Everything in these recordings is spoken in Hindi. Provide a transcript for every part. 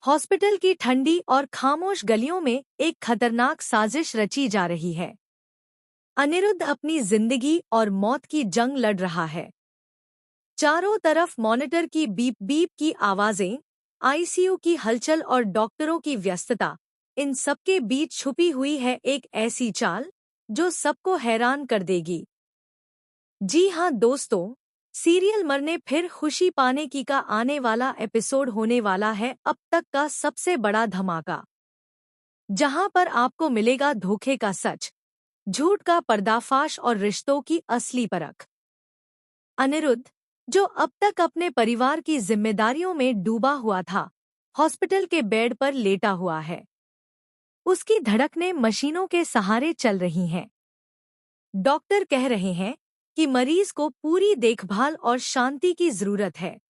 हॉस्पिटल की ठंडी और खामोश गलियों में एक खतरनाक साजिश रची जा रही है। अनिरुद्ध अपनी जिंदगी और मौत की जंग लड़ रहा है। चारों तरफ मॉनिटर की बीप बीप की आवाजें, आईसीयू की हलचल और डॉक्टरों की व्यस्तता। इन सबके बीच छुपी हुई है एक ऐसी चाल जो सबको हैरान कर देगी। जी हाँ दोस्तों, सीरियल मरने फिर खुशी पाने की का आने वाला एपिसोड होने वाला है अब तक का सबसे बड़ा धमाका, जहां पर आपको मिलेगा धोखे का सच, झूठ का पर्दाफाश और रिश्तों की असली परख। अनिरुद्ध, जो अब तक अपने परिवार की जिम्मेदारियों में डूबा हुआ था, हॉस्पिटल के बेड पर लेटा हुआ है। उसकी धड़कनें मशीनों के सहारे चल रही हैं। डॉक्टर कह रहे हैं कि मरीज को पूरी देखभाल और शांति की जरूरत है।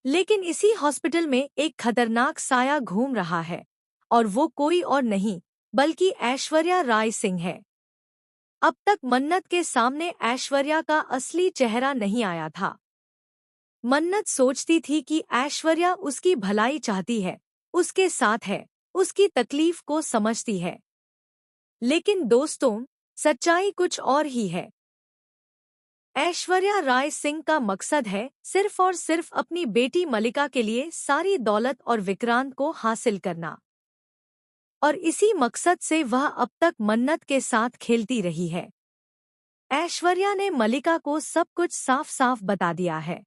लेकिन इसी हॉस्पिटल में एक खतरनाक साया घूम रहा है, और वो कोई और नहीं बल्कि ऐश्वर्या राय सिंह है। अब तक मन्नत के सामने ऐश्वर्या का असली चेहरा नहीं आया था। मन्नत सोचती थी कि ऐश्वर्या उसकी भलाई चाहती है, उसके साथ है, उसकी तकलीफ को समझती है। लेकिन दोस्तों, सच्चाई कुछ और ही है। ऐश्वर्या राय सिंह का मकसद है सिर्फ और सिर्फ अपनी बेटी मलिका के लिए सारी दौलत और विक्रांत को हासिल करना। और इसी मकसद से वह अब तक मन्नत के साथ खेलती रही है। ऐश्वर्या ने मलिका को सब कुछ साफ साफ बता दिया है।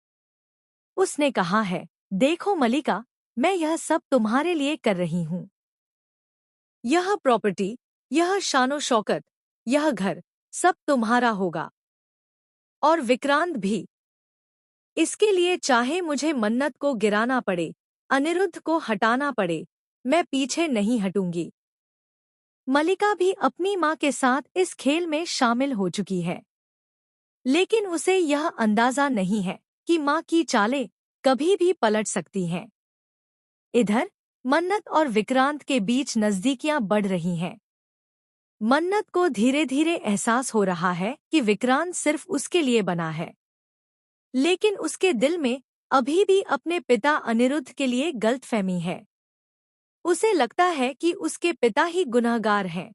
उसने कहा है, देखो मलिका, मैं यह सब तुम्हारे लिए कर रही हूँ। यह प्रॉपर्टी, यह शानो शौकत, यह घर, सब तुम्हारा होगा। और विक्रांत भी। इसके लिए चाहे मुझे मन्नत को गिराना पड़े, अनिरुद्ध को हटाना पड़े, मैं पीछे नहीं हटूंगी। मलिका भी अपनी माँ के साथ इस खेल में शामिल हो चुकी है। लेकिन उसे यह अंदाजा नहीं है कि माँ की चालें कभी भी पलट सकती हैं। इधर मन्नत और विक्रांत के बीच नजदीकियां बढ़ रही हैं। मन्नत को धीरे धीरे एहसास हो रहा है कि विक्रांत सिर्फ उसके लिए बना है। लेकिन उसके दिल में अभी भी अपने पिता अनिरुद्ध के लिए गलतफहमी है। उसे लगता है कि उसके पिता ही गुनहगार हैं।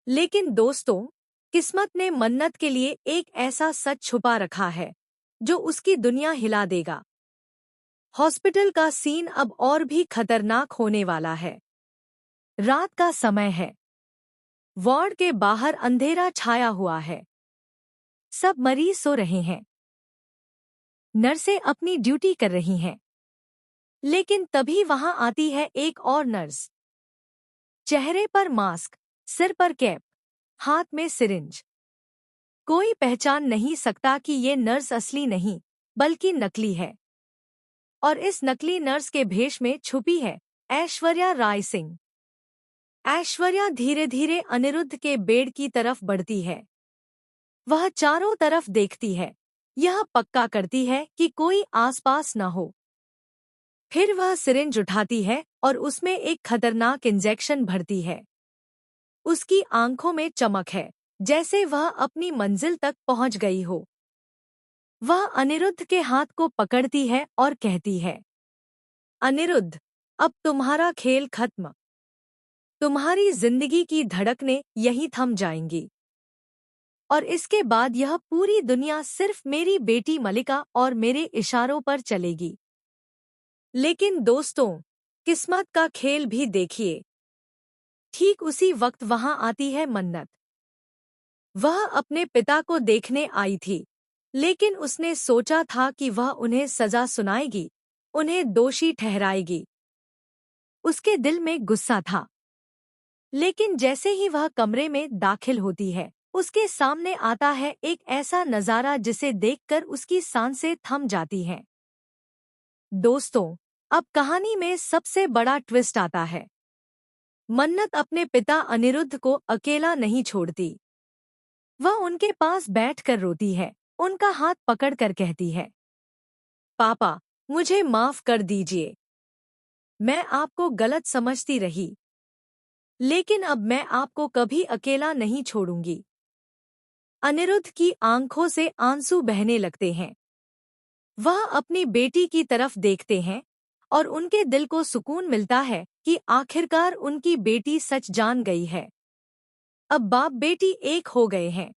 लेकिन दोस्तों, किस्मत ने मन्नत के लिए एक ऐसा सच छुपा रखा है जो उसकी दुनिया हिला देगा। हॉस्पिटल का सीन अब और भी खतरनाक होने वाला है। रात का समय है। वार्ड के बाहर अंधेरा छाया हुआ है। सब मरीज सो रहे हैं। नर्सें अपनी ड्यूटी कर रही हैं। लेकिन तभी वहां आती है एक और नर्स। चेहरे पर मास्क, सिर पर कैप, हाथ में सिरिंज। कोई पहचान नहीं सकता कि ये नर्स असली नहीं बल्कि नकली है। और इस नकली नर्स के भेष में छुपी है ऐश्वर्या राय सिंह। ऐश्वर्या धीरे धीरे अनिरुद्ध के बेड की तरफ बढ़ती है। वह चारों तरफ देखती है, यह पक्का करती है कि कोई आसपास न हो। फिर वह सिरिंज उठाती है और उसमें एक खतरनाक इंजेक्शन भरती है। उसकी आंखों में चमक है, जैसे वह अपनी मंजिल तक पहुंच गई हो। वह अनिरुद्ध के हाथ को पकड़ती है और कहती है, अनिरुद्ध, अब तुम्हारा खेल खत्म। तुम्हारी जिंदगी की धड़कनें यहीं थम जाएंगी। और इसके बाद यह पूरी दुनिया सिर्फ मेरी बेटी मलिका और मेरे इशारों पर चलेगी। लेकिन दोस्तों, किस्मत का खेल भी देखिए। ठीक उसी वक्त वहां आती है मन्नत। वह अपने पिता को देखने आई थी, लेकिन उसने सोचा था कि वह उन्हें सजा सुनाएगी, उन्हें दोषी ठहराएगी। उसके दिल में गुस्सा था। लेकिन जैसे ही वह कमरे में दाखिल होती है, उसके सामने आता है एक ऐसा नजारा जिसे देखकर उसकी सांसें थम जाती हैं। दोस्तों, अब कहानी में सबसे बड़ा ट्विस्ट आता है। मन्नत अपने पिता अनिरुद्ध को अकेला नहीं छोड़ती। वह उनके पास बैठकर रोती है, उनका हाथ पकड़कर कहती है, पापा, मुझे माफ कर दीजिए। मैं आपको गलत समझती रही। लेकिन अब मैं आपको कभी अकेला नहीं छोड़ूंगी। अनिरुद्ध की आंखों से आंसू बहने लगते हैं। वह अपनी बेटी की तरफ देखते हैं और उनके दिल को सुकून मिलता है कि आखिरकार उनकी बेटी सच जान गई है। अब बाप बेटी एक हो गए हैं।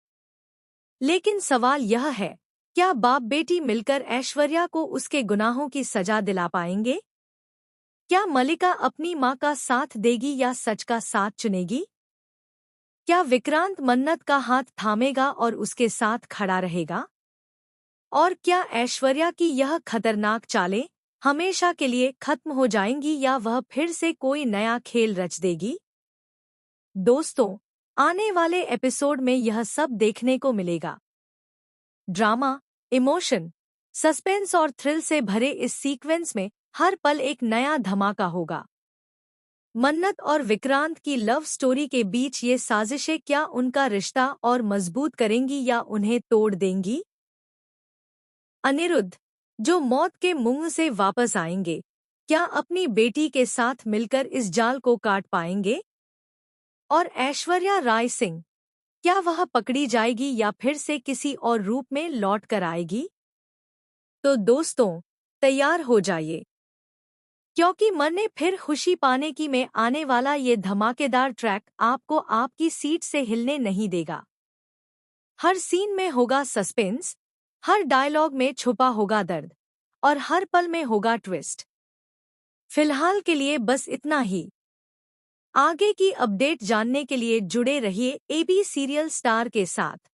लेकिन सवाल यह है, क्या बाप बेटी मिलकर ऐश्वर्या को उसके गुनाहों की सजा दिला पाएंगे? क्या मलिका अपनी मां का साथ देगी या सच का साथ चुनेगी? क्या विक्रांत मन्नत का हाथ थामेगा और उसके साथ खड़ा रहेगा? और क्या ऐश्वर्या की यह खतरनाक चालें हमेशा के लिए खत्म हो जाएंगी या वह फिर से कोई नया खेल रच देगी? दोस्तों, आने वाले एपिसोड में यह सब देखने को मिलेगा। ड्रामा, इमोशन, सस्पेंस और थ्रिल से भरे इस सीक्वेंस में हर पल एक नया धमाका होगा। मन्नत और विक्रांत की लव स्टोरी के बीच ये साजिशें क्या उनका रिश्ता और मजबूत करेंगी या उन्हें तोड़ देंगी? अनिरुद्ध, जो मौत के मुंह से वापस आएंगे, क्या अपनी बेटी के साथ मिलकर इस जाल को काट पाएंगे? और ऐश्वर्या राय सिंह, क्या वह पकड़ी जाएगी या फिर से किसी और रूप में लौट कर आएगी? तो दोस्तों, तैयार हो जाइए, क्योंकि मरने फिर खुशी पाने की में आने वाला ये धमाकेदार ट्रैक आपको आपकी सीट से हिलने नहीं देगा। हर सीन में होगा सस्पेंस, हर डायलॉग में छुपा होगा दर्द, और हर पल में होगा ट्विस्ट। फिलहाल के लिए बस इतना ही। आगे की अपडेट जानने के लिए जुड़े रहिए एबी सीरियल स्टार के साथ।